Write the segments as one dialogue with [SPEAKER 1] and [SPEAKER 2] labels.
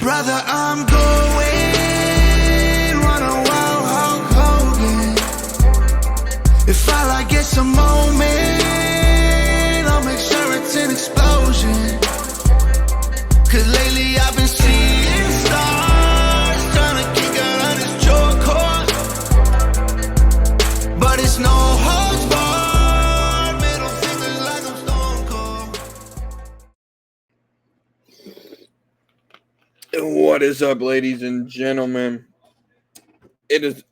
[SPEAKER 1] Brother, I'm going run a wild Hulk Hogan. If all I get's a moment, I'll make sure it's an explosion. Cause lately I've been seeing stars, trying to kick out on this chokehold. But it's no holds barred, middle fingers like I'm Stone Cold.
[SPEAKER 2] What is up, ladies and gentlemen?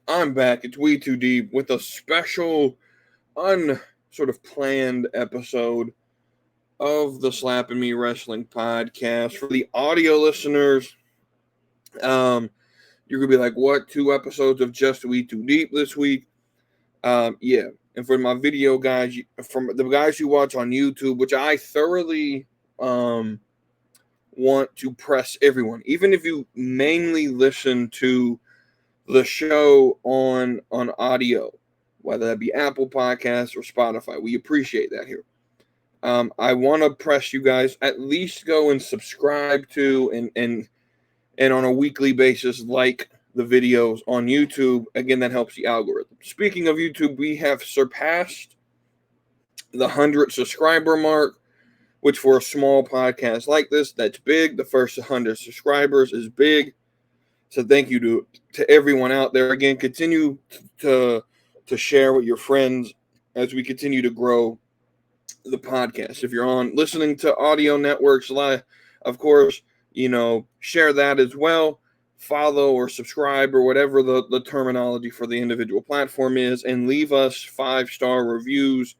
[SPEAKER 2] I'm back. It's WeTooDeep with a special, sort of planned episode of the Slapping Me Wrestling podcast. For the audio listeners, you're gonna be like, "What? 2 episodes of just WeTooDeep this week?" Yeah. And for my video guys, from the guys who watch on YouTube, which I thoroughly want to press everyone, even if you mainly listen to the show on audio, whether that be Apple Podcasts or Spotify, we appreciate that here. I want to press you guys, at least go and subscribe to and on a weekly basis like the videos on YouTube. Again, that helps the algorithm. Speaking of YouTube, we have surpassed the 100 subscriber mark, which for a small podcast like this, that's big. The first 100 subscribers is big. So thank you to everyone out there. Again, continue to share with your friends as we continue to grow the podcast. If you're listening to audio networks live, of course, share that as well. Follow or subscribe or whatever the terminology for the individual platform is, and leave us 5-star reviews.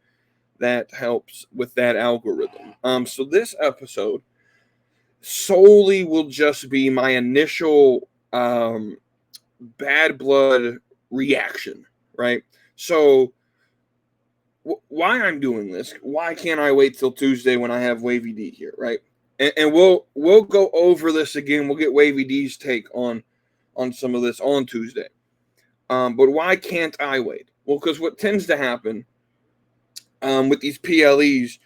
[SPEAKER 2] That helps with that algorithm. So this episode solely will just be my initial bad blood reaction, right? So why I'm doing this? Why can't I wait till Tuesday when I have Wavy D here, right? And we'll go over this again. We'll get Wavy D's take on some of this on Tuesday. But why can't I wait? Well, because what tends to happen with these PLEs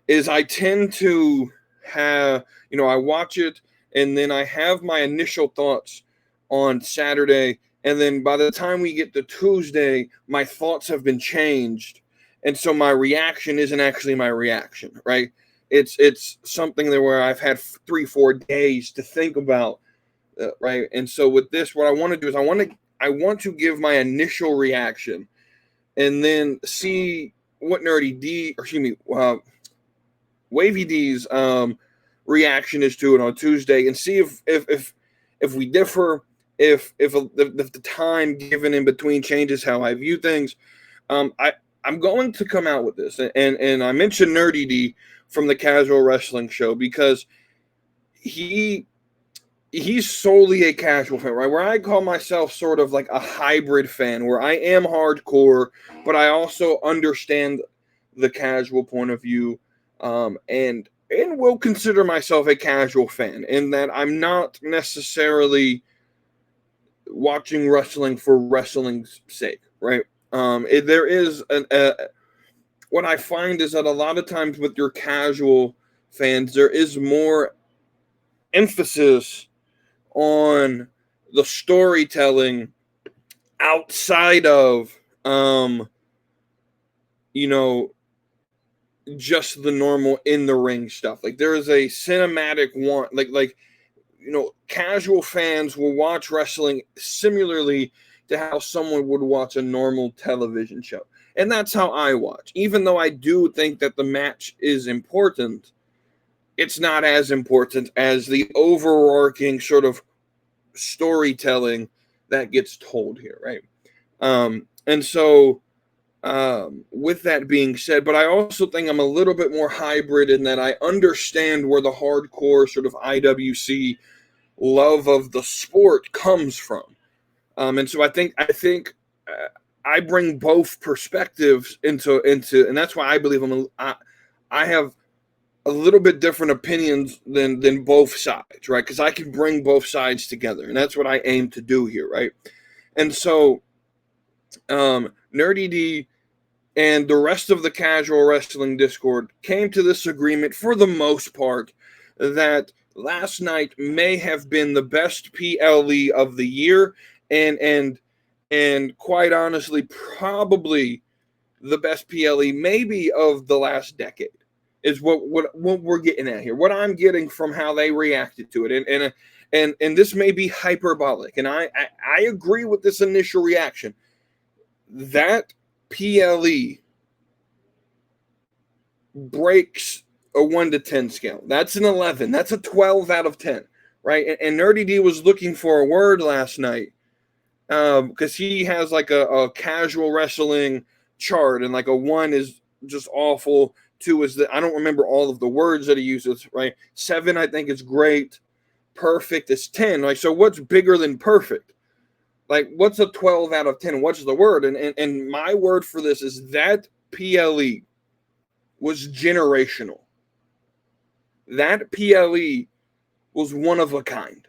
[SPEAKER 2] is I tend to have, I watch it and then I have my initial thoughts on Saturday. And then by the time we get to Tuesday, my thoughts have been changed. And so my reaction isn't actually my reaction, right? It's something that where I've had 3-4 days to think about, right? And so with this, what I want to do is I want to give my initial reaction and then see what Wavy D's reaction is to it on Tuesday, and see if we differ, if the time given in between changes how I view things. I'm going to come out with this, and I mentioned Nerdy D from the Casual Wrestling Show because he's solely a casual fan, right? Where I call myself sort of like a hybrid fan, where I am hardcore, but I also understand the casual point of view, and will consider myself a casual fan in that I'm not necessarily watching wrestling for wrestling's sake, right? There is what I find is that a lot of times with your casual fans, there is more emphasis on the storytelling outside of, just the normal in the ring stuff. Like there is a cinematic casual fans will watch wrestling similarly to how someone would watch a normal television show. And that's how I watch. Even though I do think that the match is important, it's not as important as the overarching sort of storytelling that gets told here, right? And so with that being said, but I also think I'm a little bit more hybrid in that I understand where the hardcore sort of IWC love of the sport comes from. And so I think I bring both perspectives into, and that's why I believe I have a little bit different opinions than both sides, right? Because I can bring both sides together, and that's what I aim to do here, right? And so, Nerdy D and the rest of the Casual Wrestling Discord came to this agreement for the most part that last night may have been the best PLE of the year, and quite honestly, probably the best PLE maybe of the last decade is what we're getting at here. What I'm getting from how they reacted to it, and this may be hyperbolic, and I agree with this initial reaction. That PLE breaks a 1 to 10 scale. That's an 11. That's a 12 out of 10, right? And Nerdy D was looking for a word last night because he has like a casual wrestling chart, and like a 1 is just awful. 2 is I don't remember all of the words that he uses, right? 7, I think, is great. Perfect is 10. Like, so what's bigger than perfect? Like, what's a 12 out of 10? What's the word? And my word for this is that PLE was generational. That PLE was one of a kind,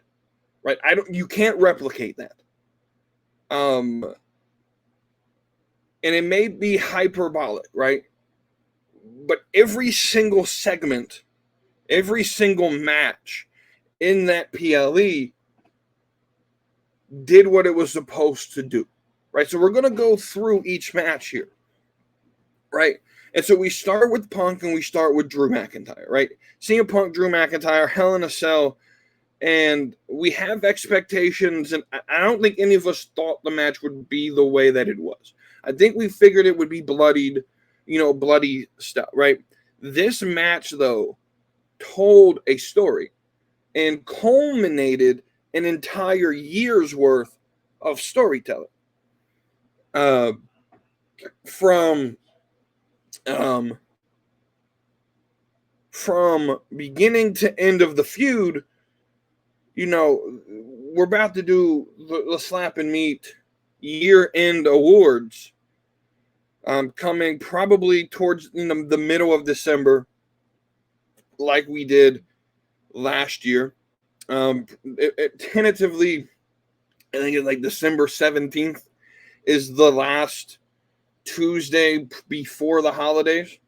[SPEAKER 2] right? You can't replicate that. And it may be hyperbolic, right? But every single segment, every single match in that PLE did what it was supposed to do, right? So we're going to go through each match here, right? And so we start with Punk and we start with Drew McIntyre, right? CM Punk, Drew McIntyre, Hell in a Cell, and we have expectations, and I don't think any of us thought the match would be the way that it was. I think we figured it would be bloodied, bloody stuff, right? This match, though, told a story and culminated an entire year's worth of storytelling. From beginning to end of the feud, we're about to do the Slap and Meet year-end awards, coming probably towards the middle of December, like we did last year. Tentatively, I think it's like December 17th is the last Tuesday before the holidays.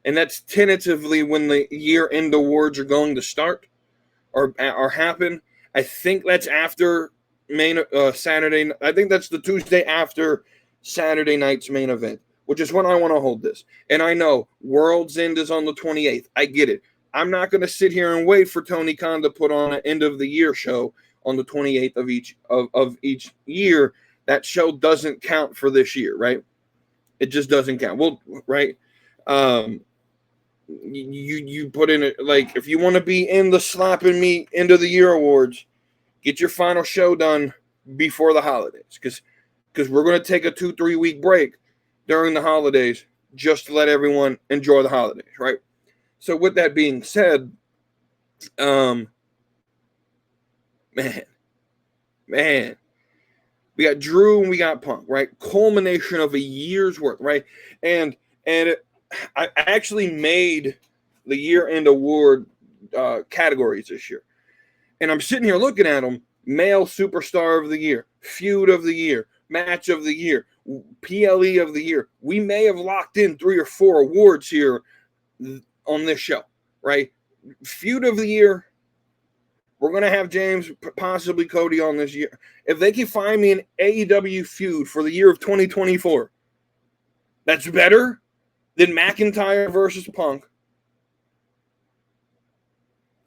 [SPEAKER 2] And that's tentatively when the year-end awards are going to start or happen. I think that's after Saturday. I think that's the Tuesday after Saturday night's main event, which is when I want to hold this. And I know World's End is on the 28th. I get it. I'm not going to sit here and wait for Tony Khan to put on an end of the year show on the 28th of each year. That show doesn't count for this year, right? It just doesn't count. Well, right? You put in it, like, if you want to be in the Slap and Meet end of the year awards, get your final show done before the holidays, because we're going to take a 2-3 week break during the holidays just to let everyone enjoy the holidays, right? So with that being said, man, we got Drew and we got Punk, right? Culmination of a year's work, right? And I actually made the year-end award categories this year. And I'm sitting here looking at them: Male Superstar of the Year, Feud of the Year, Match of the Year, PLE of the Year. We may have locked in 3 or 4 awards here on this show, right? Feud of the Year, we're going to have James, possibly Cody on this year. If they can find me an AEW feud for the year of 2024, that's better than McIntyre versus Punk,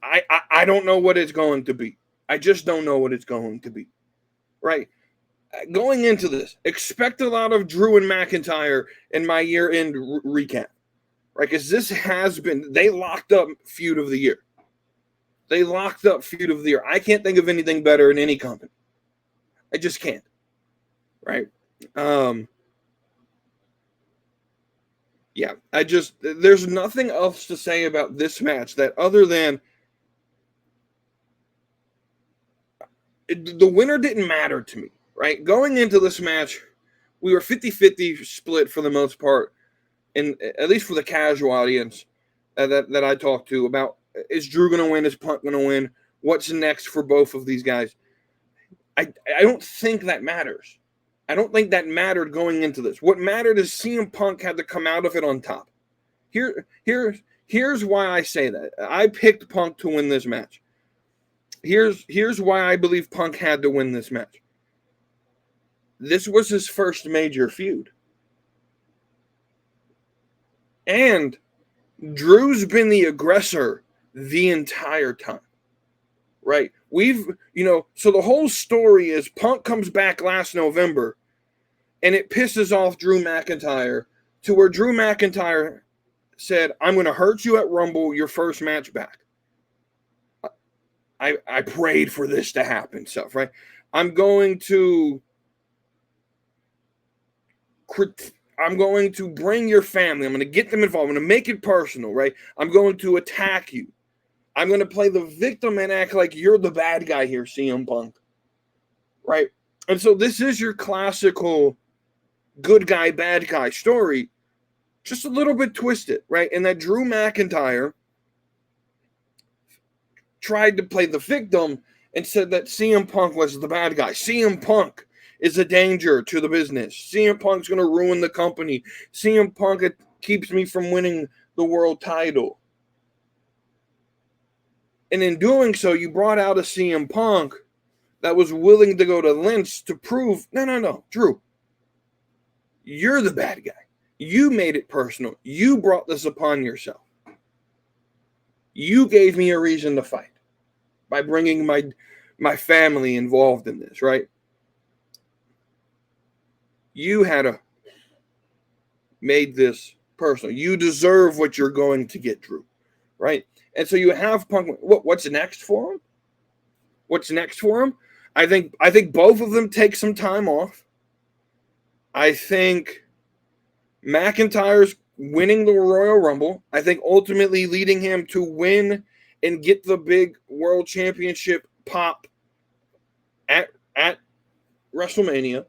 [SPEAKER 2] I don't know what it's going to be. I just don't know what it's going to be, right? Going into this, expect a lot of Drew and McIntyre in my year-end recap, right? Because this has been, they locked up Feud of the Year. They locked up Feud of the Year. I can't think of anything better in any company. I just can't, right? Yeah, there's nothing else to say about this match that other than the winner didn't matter to me, right? Going into this match, we were 50-50 split for the most part, and at least for the casual audience that I talked to about, is Drew going to win? Is Punk going to win? What's next for both of these guys? I don't think that matters. I don't think that mattered going into this. What mattered is CM Punk had to come out of it on top. Here's why I say that. I picked Punk to win this match. here's why I believe Punk had to win this match. This was his first major feud. And Drew's been the aggressor the entire time. Right? So the whole story is Punk comes back last November and it pisses off Drew McIntyre to where Drew McIntyre said, I'm going to hurt you at Rumble, your first match back. I prayed for this to happen, stuff, right? I'm going to bring your family. I'm going to get them involved. I'm going to make it personal, right? I'm going to attack you. I'm going to play the victim and act like you're the bad guy here, CM Punk. Right? And so this is your classical good guy, bad guy story, just a little bit twisted, right? And that Drew McIntyre tried to play the victim and said that CM Punk was the bad guy. CM Punk is a danger to the business. CM Punk's going to ruin the company. CM Punk keeps me from winning the world title. And in doing so, you brought out a CM Punk that was willing to go to lengths to prove, no, Drew, you're the bad guy. You made it personal. You brought this upon yourself. You gave me a reason to fight by bringing my family involved in this, right? You had made this personal. You deserve what you're going to get, Drew, right? And so you have Punk. What's next for him? What's next for him? I think both of them take some time off. I think McIntyre's winning the Royal Rumble. I think ultimately leading him to win and get the big world championship pop at WrestleMania.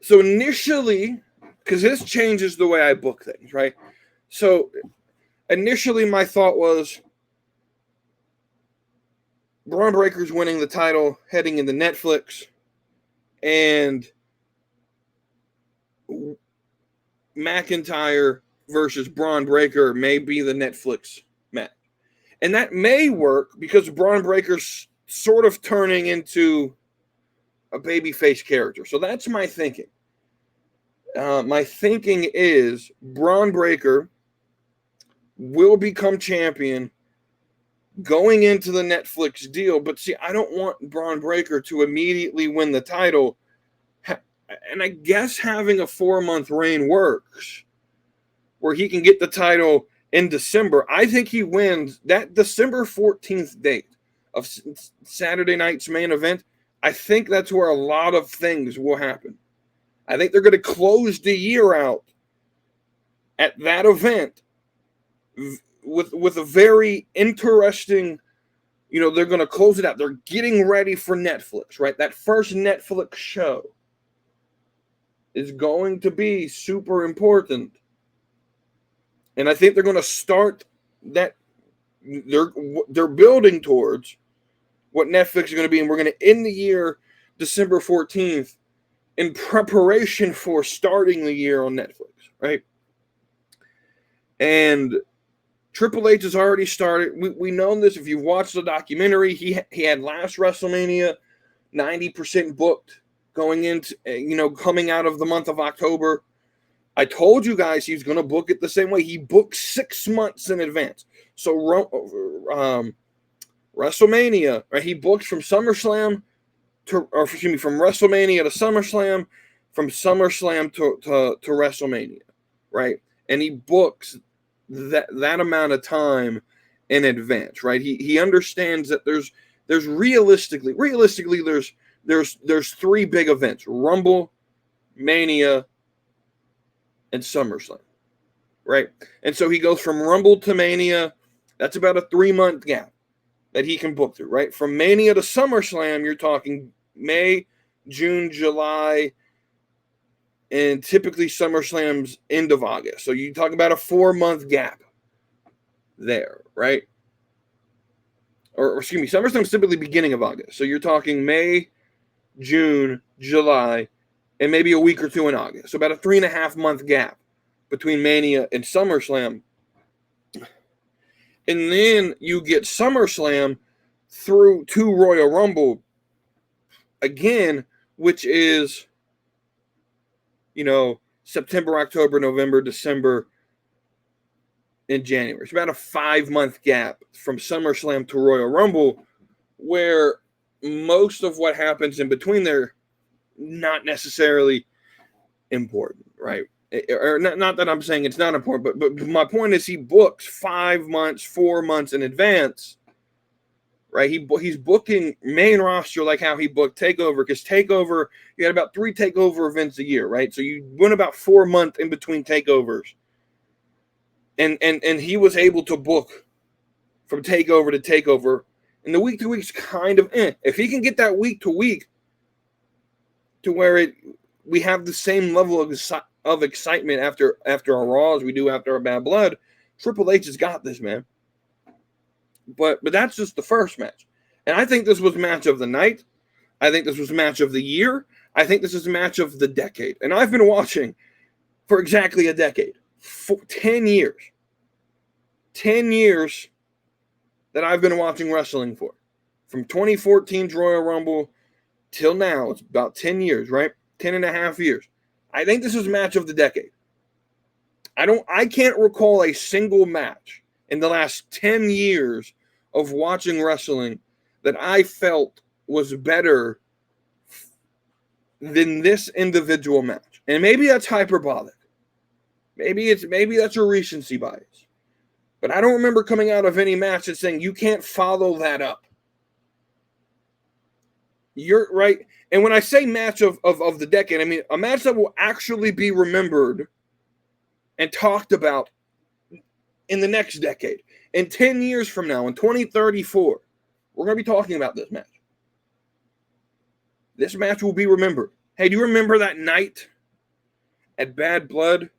[SPEAKER 2] So initially, because this changes the way I book things, right? So initially my thought was Braun Breaker's winning the title heading into Netflix, and McIntyre versus Braun Breaker may be the Netflix match. And that may work because Braun Breaker's sort of turning into a babyface character. So that's my thinking. My thinking is Braun Breaker will become champion going into the Netflix deal. But see, I don't want Braun Breaker to immediately win the title. And I guess having a 4-month reign works where he can get the title in December. I think he wins that December 14th date of Saturday night's main event. I think that's where a lot of things will happen. I think they're going to close the year out at that event with a very interesting, they're going to close it out. They're getting ready for Netflix, right? That first Netflix show is going to be super important. And I think they're going to start that. They're building towards what Netflix is going to be. And we're going to end the year December 14th in preparation for starting the year on Netflix, right? And Triple H has already started. We know this. If you've watched the documentary, he had last WrestleMania 90% booked going into, coming out of the month of October. I told you guys he's going to book it the same way. He booked 6 months in advance. So WrestleMania, right? He booked from SummerSlam from WrestleMania to SummerSlam, from SummerSlam to WrestleMania, right? And he books that amount of time in advance, right? He understands that there's realistically there's 3 big events: Rumble, Mania, and SummerSlam, right? And so he goes from Rumble to Mania. That's about a 3-month gap that he can book through, right? From Mania to SummerSlam, you're talking May, June, July, and typically SummerSlam's end of August. So you talk about a 4-month gap there, right? Or excuse me, SummerSlam's typically beginning of August. So you're talking May, June, July, and maybe a week or 2 in August. So about a 3.5-month gap between Mania and SummerSlam. And then you get SummerSlam through to Royal Rumble again, which is, September, October, November, December, and January. It's about a 5-month gap from SummerSlam to Royal Rumble, where most of what happens in between there, not necessarily important, right? Or not that I'm saying it's not important, but my point is he books 5 months, 4 months in advance, right? He's booking main roster like how he booked TakeOver, because TakeOver, you had about 3 TakeOver events a year, right? So you went about 4 months in between TakeOvers. And he was able to book from TakeOver to TakeOver, and the week to week's kind of if he can get that week to week to where we have the same level of excitement after our Raws we do after our Bad Blood, Triple H has got this, man. But that's just the first match. And I think this was match of the night. I think this was match of the year. I think this is match of the decade. And I've been watching for exactly a decade. 10 years. 10 years that I've been watching wrestling for. From 2014's Royal Rumble till now. It's about 10 years, right? 10 and a half years. I think this is match of the decade. I can't recall a single match in the last 10 years of watching wrestling that I felt was better than this individual match. And maybe that's hyperbolic. Maybe that's a recency bias. But I don't remember coming out of any match and saying you can't follow that up. You're right. And when I say match of the decade, I mean a match that will actually be remembered and talked about in the next decade. In 10 years from now, in 2034, we're going to be talking about this match. This match will be remembered. Hey, do you remember that night at Bad Blood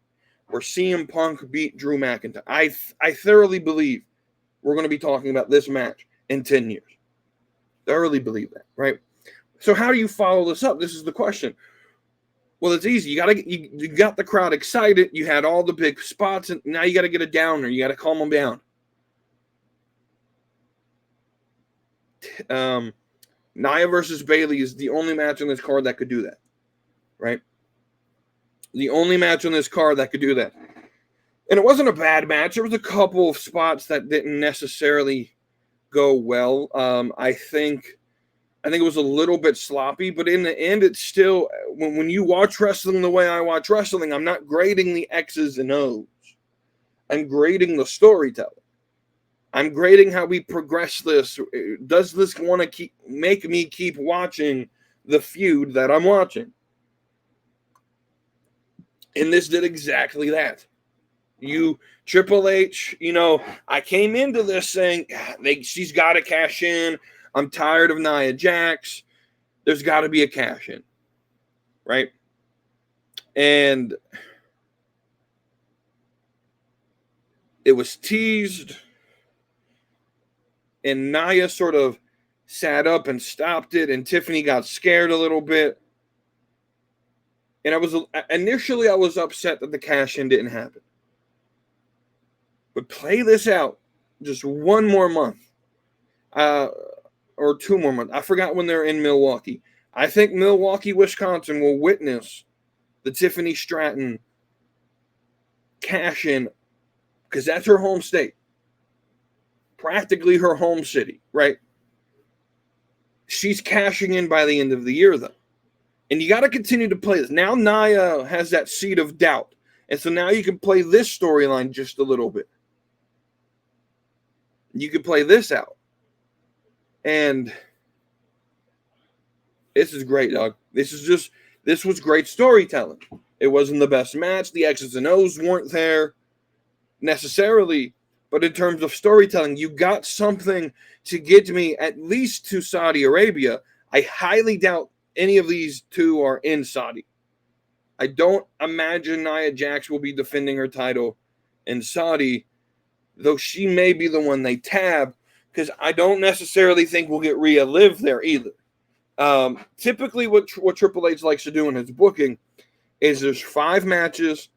[SPEAKER 2] where CM Punk beat Drew McIntyre? I thoroughly believe we're going to be talking about this match in 10 years. Thoroughly believe that, right? So how do you follow this up? This is the question. Well, it's easy. You got the crowd excited. You had all the big spots, and now you got to get a downer. You got to calm them down. Nia versus Bayley is the only match on this card that could do that, right? The only match on this card that could do that. And it wasn't a bad match. There was a couple of spots that didn't necessarily go well. I think it was a little bit sloppy, but in the end, it's still, when you watch wrestling the way I watch wrestling, I'm not grading the X's and O's. I'm grading the storytelling. I'm grading how we progress this. Does this want to make me keep watching the feud that I'm watching? And this did exactly that. Triple H, I came into this saying she's got to cash in. I'm tired of Nia Jax. There's got to be a cash in, right? And it was teased, and Nia sort of sat up and stopped it, and Tiffany got scared a little bit. And initially I was upset that the cash in didn't happen. But play this out just one more month. Or 2 more months. I forgot when they're in Milwaukee. I think Milwaukee, Wisconsin will witness the Tiffany Stratton cash in, because that's her home state. Practically her home city, right? She's cashing in by the end of the year, though. And you got to continue to play this. Now Nia has that seed of doubt. And so now you can play this storyline just a little bit. You can play this out. And this is great, dog. This was great storytelling. It wasn't the best match. The X's and O's weren't there necessarily. But in terms of storytelling, you got something to get me at least to Saudi Arabia. I highly doubt any of these two are in Saudi. I don't imagine Nia Jax will be defending her title in Saudi, though she may be the one they tab, because I don't necessarily think we'll get Rhea Liv there either. Typically what Triple H likes to do in his booking is there's 5 matches.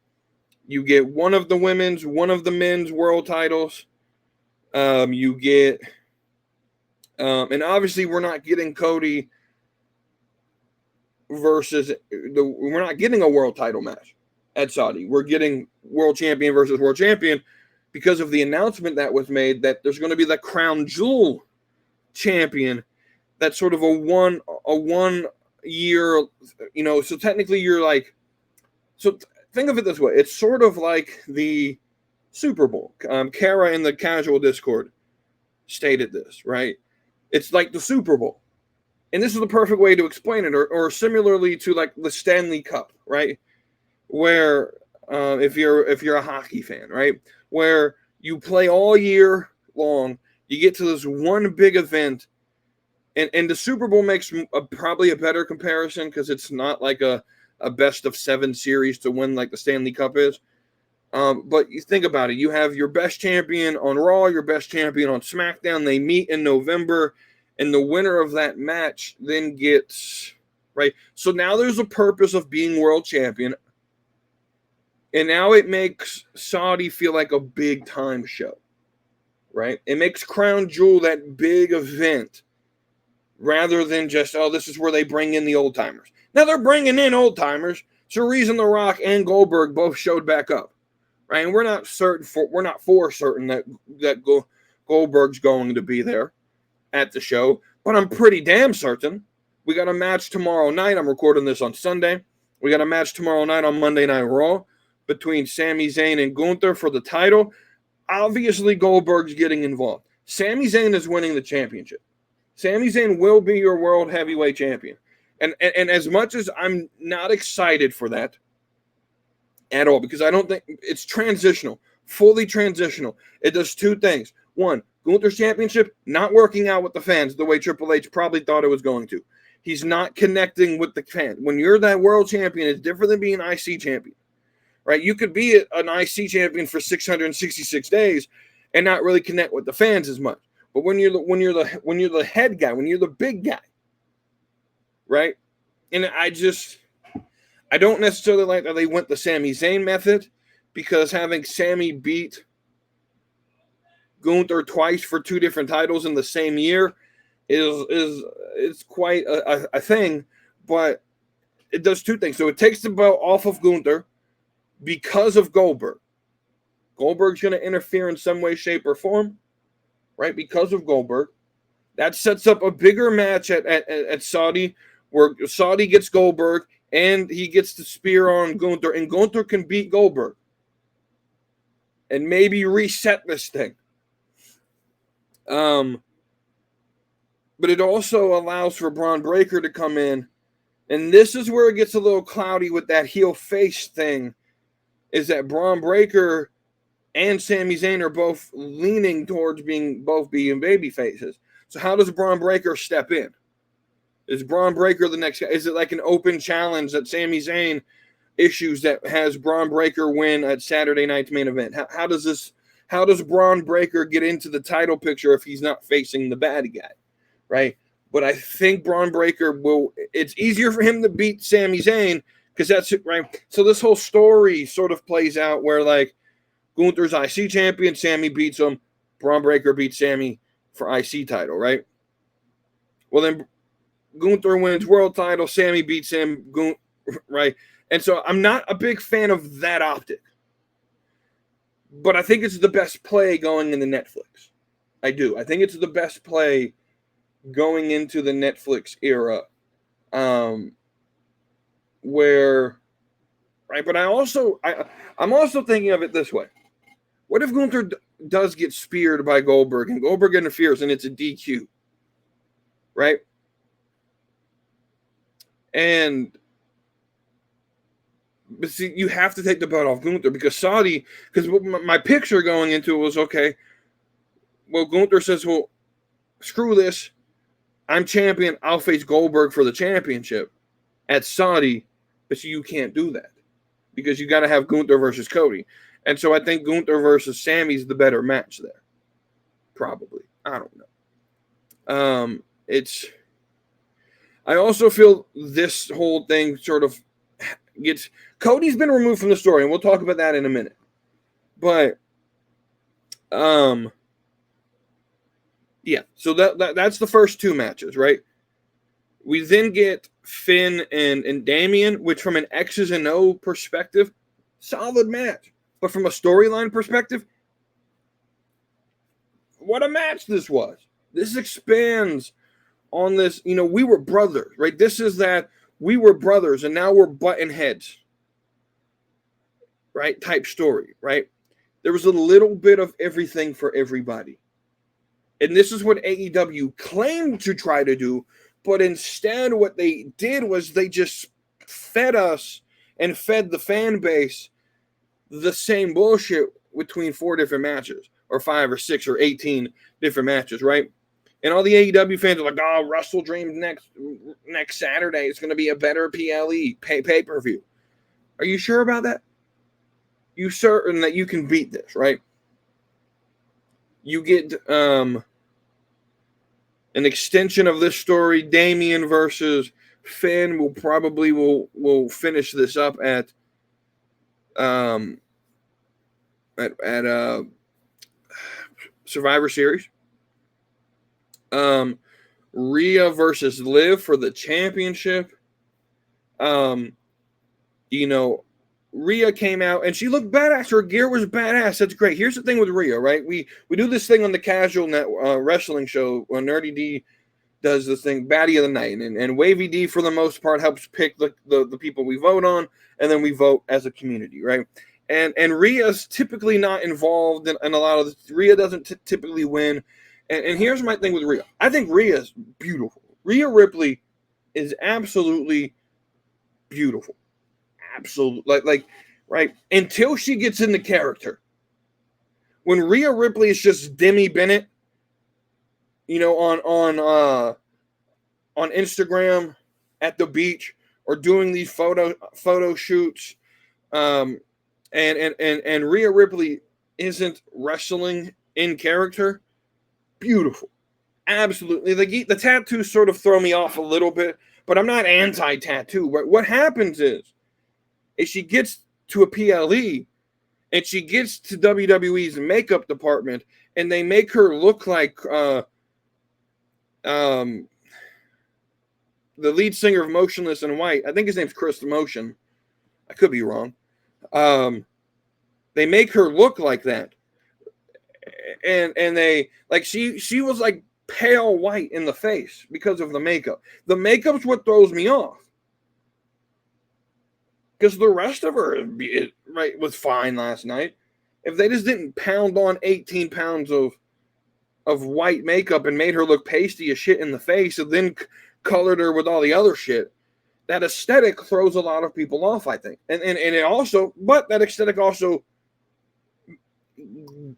[SPEAKER 2] You get one of the women's, one of the men's world titles, You get, and obviously we're not getting Cody we're not getting a world title match at Saudi. We're getting world champion versus world champion because of the announcement that was made that there's going to be the crown jewel champion. That's sort of a 1 year, so technically you're like, so think of it this way. It's sort of like the Super Bowl. Kara in the casual Discord stated this, right? It's like the Super Bowl. And this is the perfect way to explain it, or similarly to like the Stanley Cup, right? Where if you're a hockey fan, right? Where you play all year long, you get to this one big event, and the Super Bowl makes probably a better comparison because it's not like a best of 7 series to win like the Stanley Cup is. But you think about it, you have your best champion on Raw, your best champion on SmackDown. They meet in November, and the winner of that match then gets, right? So now there's a purpose of being world champion. And now it makes Saudi feel like a big time show, right? It makes Crown Jewel that big event rather than just, oh, this is where they bring in the old timers. Now they're bringing in old timers. It's the reason The Rock and Goldberg both showed back up, right? And we're not for certain that Goldberg's going to be there at the show, but I'm pretty damn certain. We got a match tomorrow night. I'm recording this on Sunday. We got a match tomorrow night on Monday Night Raw between Sami Zayn and Gunther for the title. Obviously, Goldberg's getting involved. Sami Zayn is winning the championship. Sami Zayn will be your world heavyweight champion. And as much as I'm not excited for that at all, because I don't think it's transitional, fully transitional. It does 2 things. 1, Gunther's championship not working out with the fans the way Triple H probably thought it was going to. He's not connecting with the fans. When you're that world champion, it's different than being IC champion, right? You could be an IC champion for 666 days and not really connect with the fans as much. But when you're the head guy, when you're the big guy, right? And I don't necessarily like that they went the Sami Zayn method, because having Sami beat Gunther twice for 2 different titles in the same year is quite a thing, but it does 2 things. So it takes the belt off of Gunther because of Goldberg. Goldberg's going to interfere in some way, shape, or form, right? Because of Goldberg. That sets up a bigger match at Saudi, where Saudi gets Goldberg and he gets the spear on Gunther, and Gunther can beat Goldberg and maybe reset this thing. But it also allows for Braun Breaker to come in, and this is where it gets a little cloudy with that heel face thing, is that Braun Breaker and Sami Zayn are both leaning towards being baby faces. So how does Braun Breaker step in? Is Braun Breaker the next guy? Is it like an open challenge that Sami Zayn issues that has Braun Breaker win at Saturday night's main event? How does Braun Breaker get into the title picture if he's not facing the bad guy, right? But I think Braun Breaker it's easier for him to beat Sami Zayn because that's it, right? So this whole story sort of plays out where like Gunther's IC champion, Sami beats him, Braun Breaker beats Sami for IC title, right? Well, then Gunther wins world title, Sami beats him, right? And so I'm not a big fan of that optic. But I think it's the best play going into Netflix. I do. I think it's the best play going into the Netflix era. Where, right? But I'm also thinking of it this way. What if Gunther does get speared by Goldberg and Goldberg interferes and it's a DQ? Right? But see, you have to take the belt off Gunther because my picture going into it was, okay, well, Gunther says, well, screw this. I'm champion. I'll face Goldberg for the championship at Saudi. But see, you can't do that because you got to have Gunther versus Cody. And so I think Gunther versus Sami is the better match there. Probably. I don't know. I also feel this whole thing sort of Cody's been removed from the story, and we'll talk about that in a minute. But Yeah, so that's the first two matches, right? We then get Finn and Damian, which from an X's and O perspective, solid match. But from a storyline perspective, what a match this was. This expands on this, we were brothers, right? This is that we were brothers and now we're butting heads, right? Type story, right? There was a little bit of everything for everybody. And this is what AEW claimed to try to do, but instead what they did was they just fed us and fed the fan base the same bullshit between 4 different matches or 5 or 6 or 18 different matches, right? And all the AEW fans are like, oh, Wrestle Dream next Saturday is going to be a better PLE pay-per-view. Are you sure about that? You certain that you can beat this, right? You get an extension of this story. Damian versus Finn will finish this up at Survivor Series. Rhea versus Liv for the championship. Rhea came out and she looked badass. Her gear was badass. That's great. Here's the thing with Rhea, right? We do this thing on the Casual Wrestling Show when Nerdy D does this thing, Baddie of the Night, and Wavy D for the most part helps pick the people we vote on, and then we vote as a community, right? And Rhea's typically not involved in a lot of this. Rhea doesn't typically win. And here's my thing with Rhea. I think Rhea's beautiful. Rhea Ripley is absolutely beautiful. Absolutely. Right? Until she gets into character. When Rhea Ripley is just Demi Bennett, on Instagram at the beach or doing these photo shoots, and Rhea Ripley isn't wrestling in character, beautiful. Absolutely. The tattoos sort of throw me off a little bit, but I'm not anti-tattoo. What happens is she gets to a PLE and she gets to WWE's makeup department and they make her look like the lead singer of Motionless in White. I think his name's Chris Motion. I could be wrong. They make her look like that. And they she was like pale white in the face because of the makeup. The makeup's what throws me off. Because the rest of her was fine last night. If they just didn't pound on 18 pounds of white makeup and made her look pasty as shit in the face and then colored her with all the other shit, that aesthetic throws a lot of people off, I think. And it also, but that aesthetic also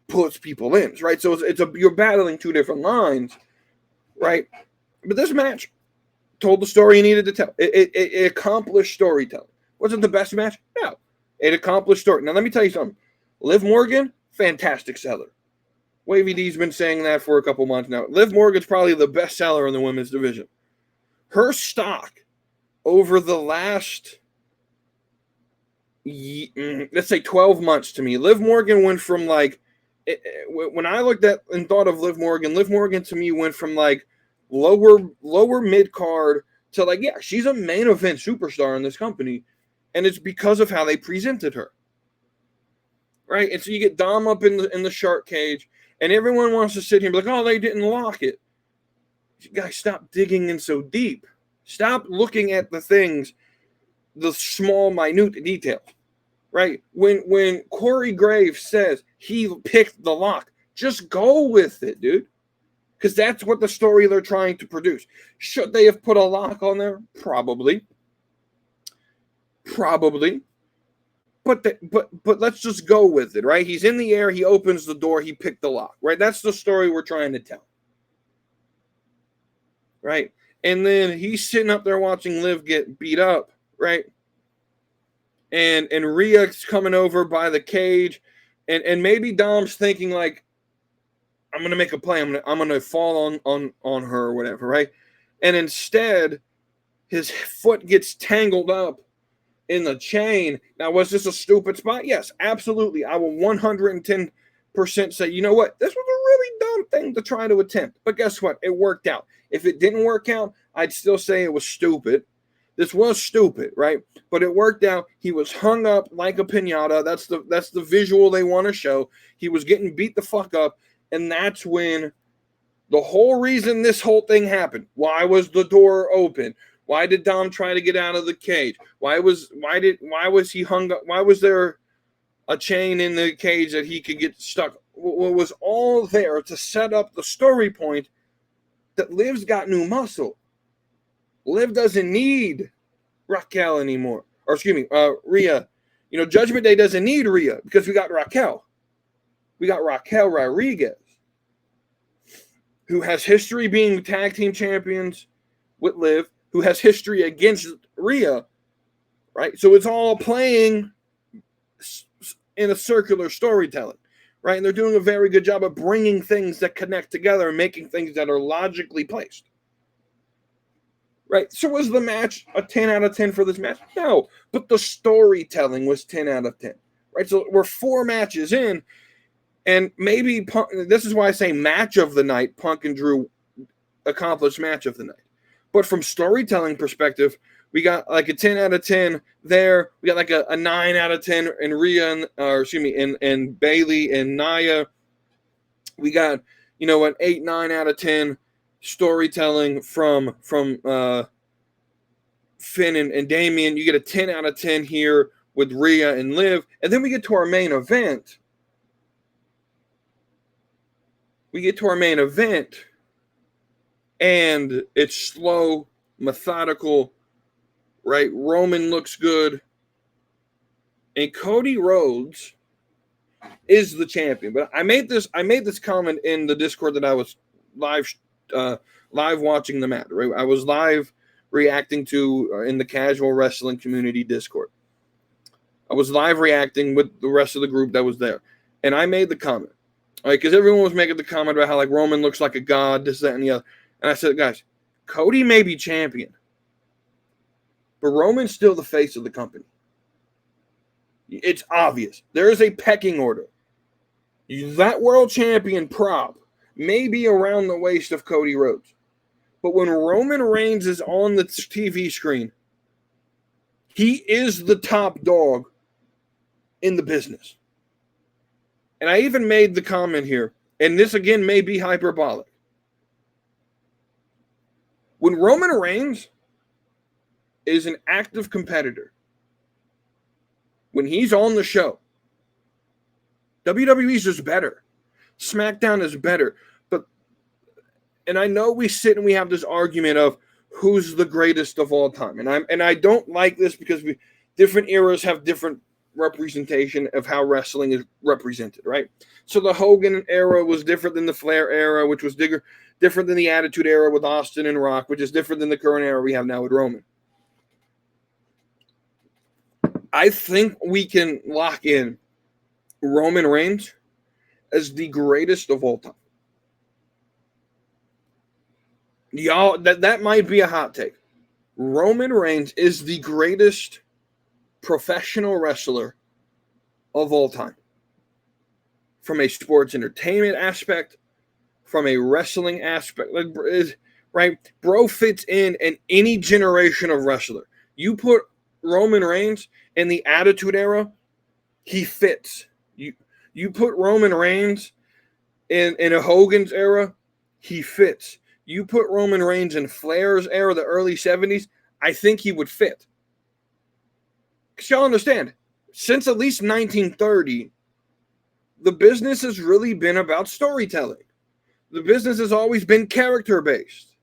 [SPEAKER 2] puts people in, right? So you're battling two different lines, right? But this match told the story you needed to tell. It accomplished storytelling. Was it the best match? No. It accomplished story. Now, let me tell you something. Liv Morgan, fantastic seller. Wavy D's been saying that for a couple months now. Liv Morgan's probably the best seller in the women's division. Her stock over the last, let's say 12 months to me, Liv Morgan went from when I looked at and thought of Liv Morgan to me went from lower mid-card to she's a main event superstar in this company. And it's because of how they presented her. Right? And so you get Dom up in the shark cage, and everyone wants to sit here and be like, oh, they didn't lock it. You guys, stop digging in so deep. Stop looking at the things, the small, minute details. Right? When Corey Graves says he picked the lock, just go with it, dude. Because that's what the story they're trying to produce. Should they have put a lock on there? Probably. But let's just go with it, right? He's in the air, he opens the door, he picked the lock, right? That's the story we're trying to tell, right? And then he's sitting up there watching Liv get beat up, right? And Rhea's coming over by the cage, and maybe Dom's thinking I'm gonna make a play, I'm gonna fall on her or whatever, right? And instead, his foot gets tangled up in the chain. Now, was this a stupid spot? Yes, absolutely. I will 110% say, you know what, this was a really dumb thing to try to attempt. But guess what? It worked out. If it didn't work out, I'd still say it was stupid. This was stupid, right? But it worked out. He was hung up like a piñata. That's the visual they want to show. He was getting beat the fuck up, and that's when the whole reason this whole thing happened. Why was the door open? Why did Dom try to get out of the cage? Why was he hung up? Why was there a chain in the cage that he could get stuck? It was all there to set up the story point that Liv's got new muscle. Liv doesn't need Raquel anymore. Or excuse me, Rhea. You know, Judgment Day doesn't need Rhea because we got Raquel. We got Raquel Rodriguez, who has history being tag team champions with Liv, who has history against Rhea, right? So it's all playing in a circular storytelling, right? And they're doing a very good job of bringing things that connect together and making things that are logically placed. Right, so was the match a 10 out of 10 for this match? No, but the storytelling was 10 out of 10. Right, so we're 4 matches in, and maybe Punk, this is why I say match of the night. Punk and Drew accomplished match of the night. But from storytelling perspective, we got like a 10 out of 10 there. We got like a 9 out of 10 in Rhea, and Bailey and Nia. We got, you know, an 8, 9 out of 10 storytelling from Finn and Damian. You get a 10 out of 10 here with Rhea and Liv. And then we get to our main event. And it's slow, methodical, right? Roman looks good. And Cody Rhodes is the champion. But I made this comment in the Discord that I was live watching the match. Right? I was live reacting to in the casual wrestling community Discord. I was live reacting with the rest of the group that was there, and I made the comment, right? Because everyone was making the comment about how like Roman looks like a god, this, that, and the other. And I said, guys, Cody may be champion, but Roman's still the face of the company. It's obvious. There is a pecking order. That world champion prop may be around the waist of Cody Rhodes. But when Roman Reigns is on the TV screen, he is the top dog in the business. And I even made the comment here, and this again may be hyperbolic. When Roman Reigns is an active competitor, when he's on the show, WWE's just better. SmackDown is better. And I know we sit and we have this argument of who's the greatest of all time. And I don't like this because different eras have different representation of how wrestling is represented, right? So the Hogan era was different than the Flair era, which was different than the Attitude era with Austin and Rock, which is different than the current era we have now with Roman. I think we can lock in Roman Reigns as the greatest of all time. Y'all, that might be a hot take. Roman Reigns is the greatest professional wrestler of all time. From a sports entertainment aspect, from a wrestling aspect. Right? Bro fits in any generation of wrestler. You put Roman Reigns in the Attitude Era, he fits. You put Roman Reigns in a Hogan's era, he fits. You put Roman Reigns in Flair's era, the early 70s, I think he would fit. Because y'all understand, since at least 1930, the business has really been about storytelling. The business has always been character-based.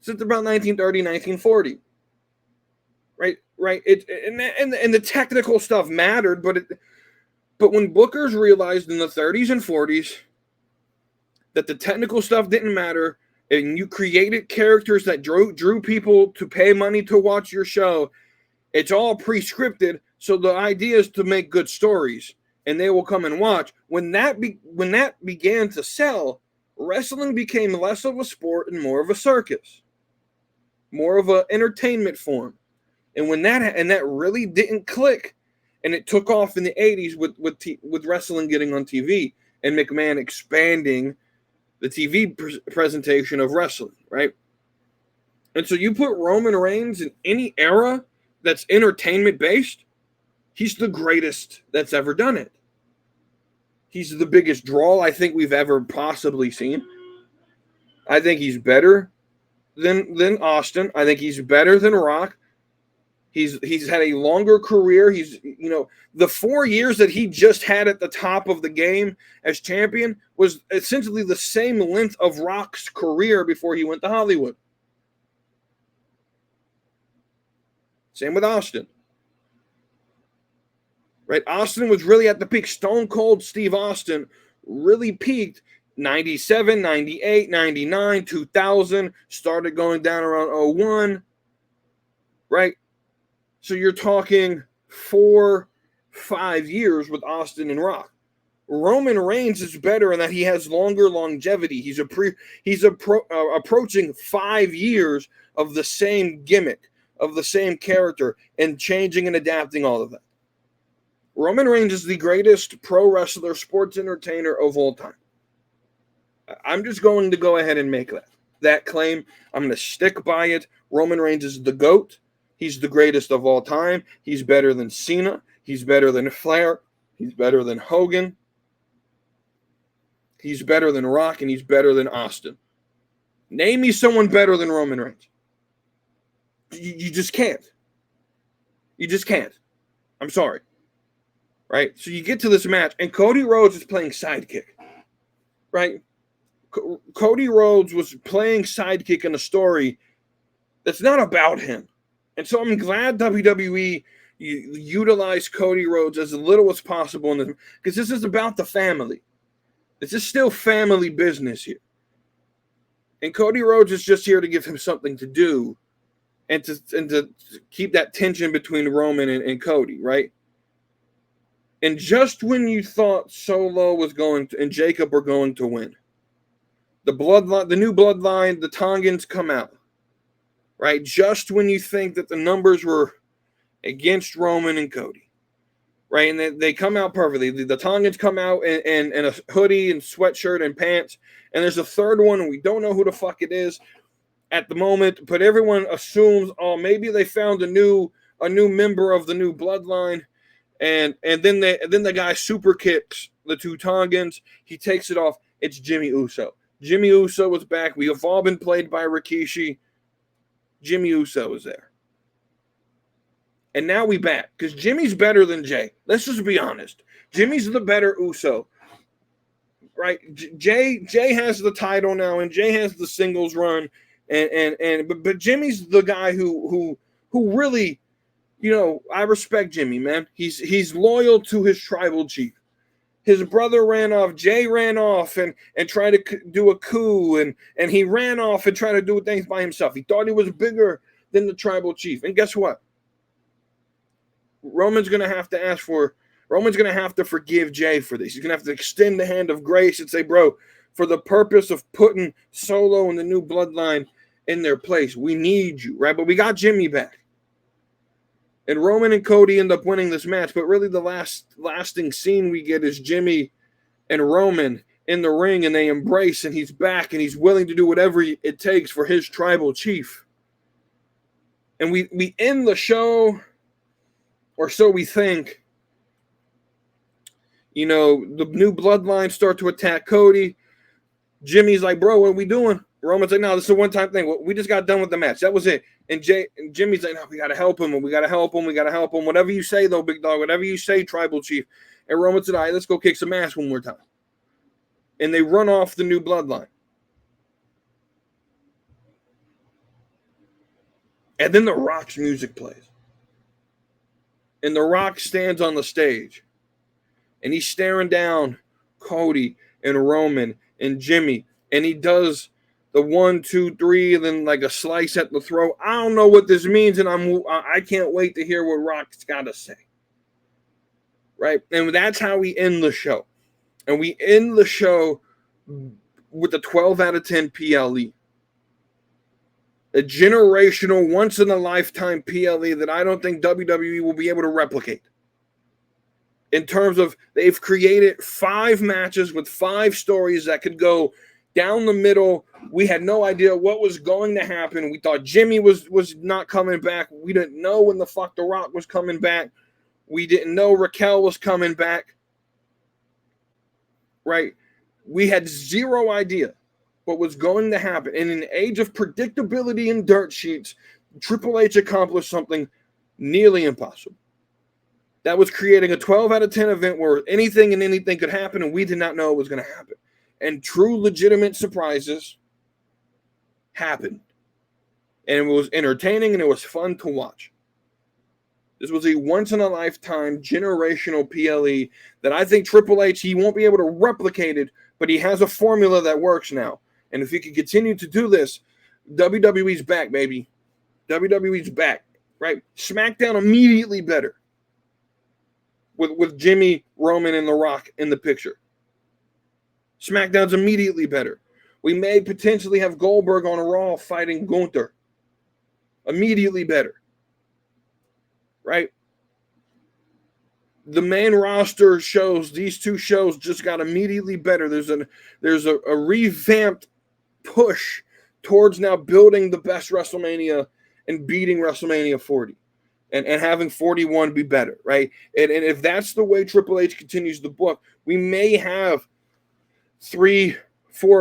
[SPEAKER 2] Since about 1930, 1940. Right? And the technical stuff mattered, but when bookers realized in the 30s and 40s that the technical stuff didn't matter, and you created characters that drew people to pay money to watch your show, it's all pre-scripted, so the idea is to make good stories, and they will come and watch. When that began to sell, wrestling became less of a sport and more of a circus, more of an entertainment form. And when that really didn't click, And it took off in the 80s with wrestling getting on TV and McMahon expanding the TV presentation of wrestling, right? And so you put Roman Reigns in any era that's entertainment based, he's the greatest that's ever done it. He's the biggest draw I think we've ever possibly seen. I think he's better than Austin. I think he's better than Rock. He's had a longer career. He's, the 4 years that he just had at the top of the game as champion was essentially the same length of Rock's career before he went to Hollywood. Same with Austin. Right? Austin was really at the peak. Stone Cold Steve Austin really peaked 97, 98, 99, 2000, started going down around 01, right? So you're talking 4-5 years with Austin and Rock. Roman Reigns is better in that he has longer longevity. He's approaching 5 years of the same gimmick, of the same character, and changing and adapting all of that. Roman Reigns is the greatest pro wrestler, sports entertainer of all time. I'm just going to go ahead and make that claim. I'm going to stick by it. Roman Reigns is the GOAT. He's the greatest of all time. He's better than Cena. He's better than Flair. He's better than Hogan. He's better than Rock, and he's better than Austin. Name me someone better than Roman Reigns. You just can't. You just can't. I'm sorry. Right? So you get to this match, and Cody Rhodes is playing sidekick. Right? Cody Rhodes was playing sidekick in a story that's not about him. And so I'm glad WWE utilized Cody Rhodes as little as possible in this, because this is about the family. This is still family business here. And Cody Rhodes is just here to give him something to do and to keep that tension between Roman and Cody, right? And just when you thought Solo was going to, and Jacob were going to win, the new bloodline, the Tongans come out, right? Just when you think that the numbers were against Roman and Cody, right? And they come out perfectly. The Tongans come out in a hoodie and sweatshirt and pants, and there's a third one, and we don't know who the fuck it is at the moment, but everyone assumes, oh, maybe they found a new member of the new bloodline. And then the guy super kicks the two Tongans. He takes it off. It's Jimmy Uso. Jimmy Uso was back. We have all been played by Rikishi. Jimmy Uso is there. And now we back. Because Jimmy's better than Jay. Let's just be honest. Jimmy's the better Uso. Right? Jay has the title now, and Jay has the singles run. But Jimmy's the guy who really, I respect Jimmy, man. He's loyal to his tribal chief. His brother ran off. Jay ran off and tried to do a coup, and he ran off and tried to do things by himself. He thought he was bigger than the tribal chief. And guess what? Roman's going to have to forgive Jay for this. He's going to have to extend the hand of grace and say, bro, for the purpose of putting Solo and the new bloodline in their place, we need you, right? But we got Jimmy back. And Roman and Cody end up winning this match, but really the lasting scene we get is Jimmy and Roman in the ring, and they embrace, and he's back, and he's willing to do whatever it takes for his tribal chief. And we end the show, or so we think. The new bloodline start to attack Cody. Jimmy's like, bro, what are we doing? Roman's like, no, this is a one-time thing. We just got done with the match. That was it. And Jimmy's like, no, we got to help him, and we got to help him. We got to help him. Whatever you say, though, big dog. Whatever you say, tribal chief. And Roman said, all right, let's go kick some ass one more time. And they run off the new bloodline. And then The Rock's music plays. And The Rock stands on the stage. And he's staring down Cody and Roman and Jimmy. And he does the 1, 2, 3, and then like a slice at the throat. I don't know what this means, and I can't wait to hear what Rock's got to say. Right? And that's how we end the show. And we end the show with a 12 out of 10 PLE. A generational, once-in-a-lifetime PLE that I don't think WWE will be able to replicate. in terms of they've created 5 matches with 5 stories that could go down the middle. We had no idea what was going to happen. We thought Jimmy was not coming back. We didn't know when the fuck The Rock was coming back. We didn't know Raquel was coming back. Right? We had zero idea what was going to happen. In an age of predictability and dirt sheets, Triple H accomplished something nearly impossible. That was creating a 12 out of 10 event where anything and anything could happen, and we did not know it was going to happen. And true, legitimate surprises happened. And it was entertaining, and it was fun to watch. This was a once-in-a-lifetime generational PLE that I think Triple H, he won't be able to replicate it, but he has a formula that works now. And if he can continue to do this, WWE's back, baby. WWE's back, right? SmackDown immediately better with Jimmy, Roman, and The Rock in the picture. SmackDown's immediately better. We may potentially have Goldberg on a Raw fighting Gunther. Immediately better. Right? The main roster shows, these 2 shows just got immediately better. There's a revamped push towards now building the best WrestleMania and beating WrestleMania 40 and having 41 be better, right? And if that's the way Triple H continues the book, we may have 3-4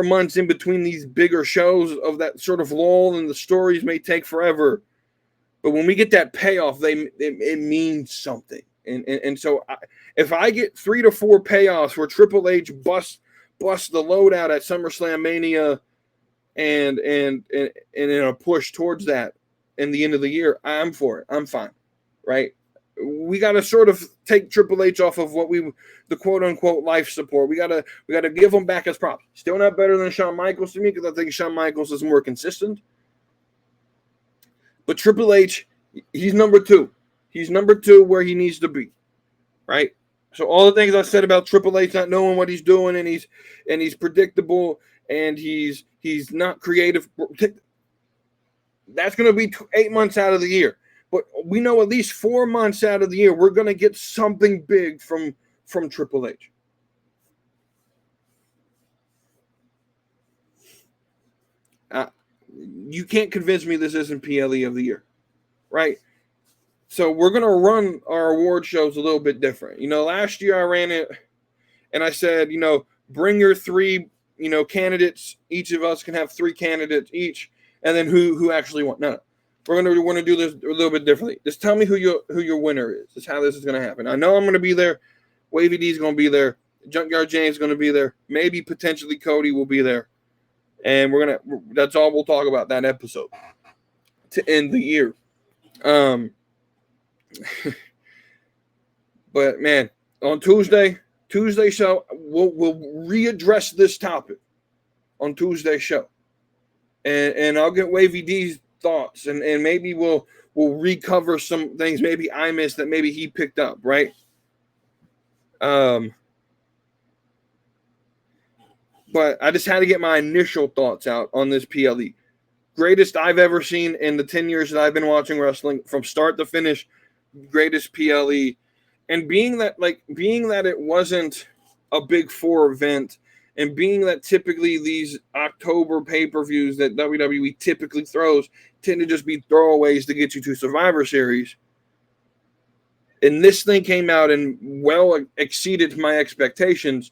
[SPEAKER 2] months in between these bigger shows of that sort of lull, and the stories may take forever. But when we get that payoff, it means something. And so if I get 3 to 4 payoffs where Triple H busts the loadout at SummerSlam Mania and in a push towards that in the end of the year, I'm for it. I'm fine, right? We got to sort of take Triple H off of the quote unquote life support. We got to give him back his props. Still not better than Shawn Michaels to me, because I think Shawn Michaels is more consistent. But Triple H, he's number 2. He's number 2 where he needs to be, right? So all the things I said about Triple H not knowing what he's doing, and he's predictable, and he's not creative. That's going to be 8 months out of the year. But we know at least 4 months out of the year we're going to get something big from Triple H. You can't convince me this isn't PLE of the year, right? So we're going to run our award shows a little bit different. Last year I ran it and I said, bring your 3, candidates. Each of us can have 3 candidates each, and then who actually won. No. We're going to do this a little bit differently. Just tell me who your winner is. That's how this is going to happen. I know I'm going to be there. Wavy D is going to be there. Junkyard James is going to be there. Maybe potentially Cody will be there. And that's all we'll talk about that episode to end the year. But man, on Tuesday show, we'll readdress this topic on Tuesday's show. And I'll get Wavy D's thoughts, and maybe we'll recover some things maybe I missed that maybe he picked up, right? But I just had to get my initial thoughts out on this PLE. Greatest I've ever seen in the 10 years that I've been watching wrestling from start to finish. Greatest PLE. And being that it wasn't a Big 4 event, and being that typically these October pay-per-views that WWE typically throws tend to just be throwaways to get you to Survivor Series, and this thing came out and well exceeded my expectations.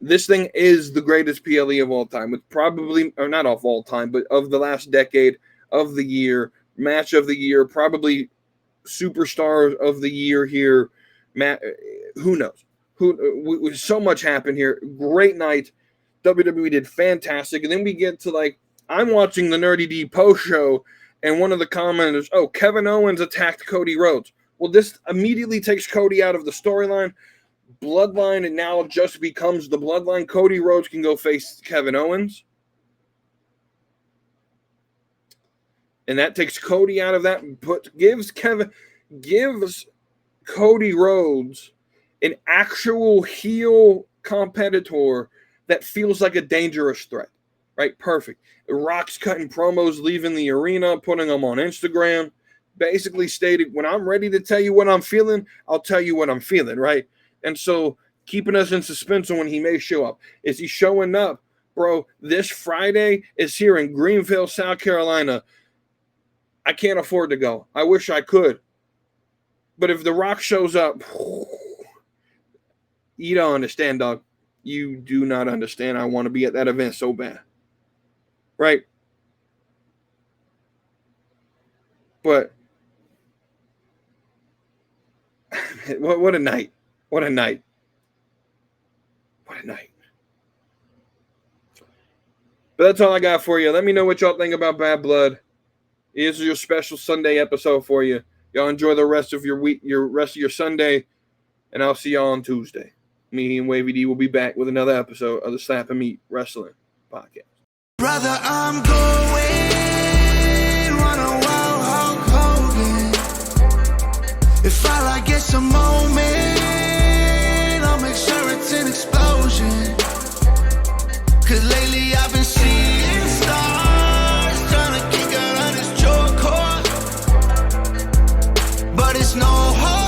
[SPEAKER 2] This thing is the greatest PLE of all time, with probably, or not of all time, but of the last decade, of the year, match of the year, probably superstar of the year here. Who knows? So much happened here. Great night. WWE did fantastic. And then we get to I'm watching the Nerdy D post show, and one of the commenters, Kevin Owens attacked Cody Rhodes. Well, this immediately takes Cody out of the storyline. Bloodline, and now it just becomes the Bloodline. Cody Rhodes can go face Kevin Owens. And that takes Cody out of that, but gives Cody Rhodes an actual heel competitor that feels like a dangerous threat, right? Perfect. Rock's cutting promos, leaving the arena, putting them on Instagram, basically stated, when I'm ready to tell you what I'm feeling, I'll tell you what I'm feeling, right? And so keeping us in suspense on when he may show up. Is he showing up? Bro, this Friday is here in Greenville, South Carolina. I can't afford to go. I wish I could. But if The Rock shows up, you don't understand, dog. You do not understand. I want to be at that event so bad. Right? But what a night. What a night. What a night. But that's all I got for you. Let me know what y'all think about Bad Blood. This is your special Sunday episode for you. Y'all enjoy the rest of your week, rest of your Sunday, and I'll see y'all on Tuesday. Me and Wavy D will be back with another episode of the Slap and Meat Wrestling Podcast.
[SPEAKER 1] Brother, I'm going, run a wild Hulk Hogan. If I like get some moment, I'll make sure it's an explosion. Cause lately I've been seeing stars, trying to kick out on this choke cord. But it's no hope.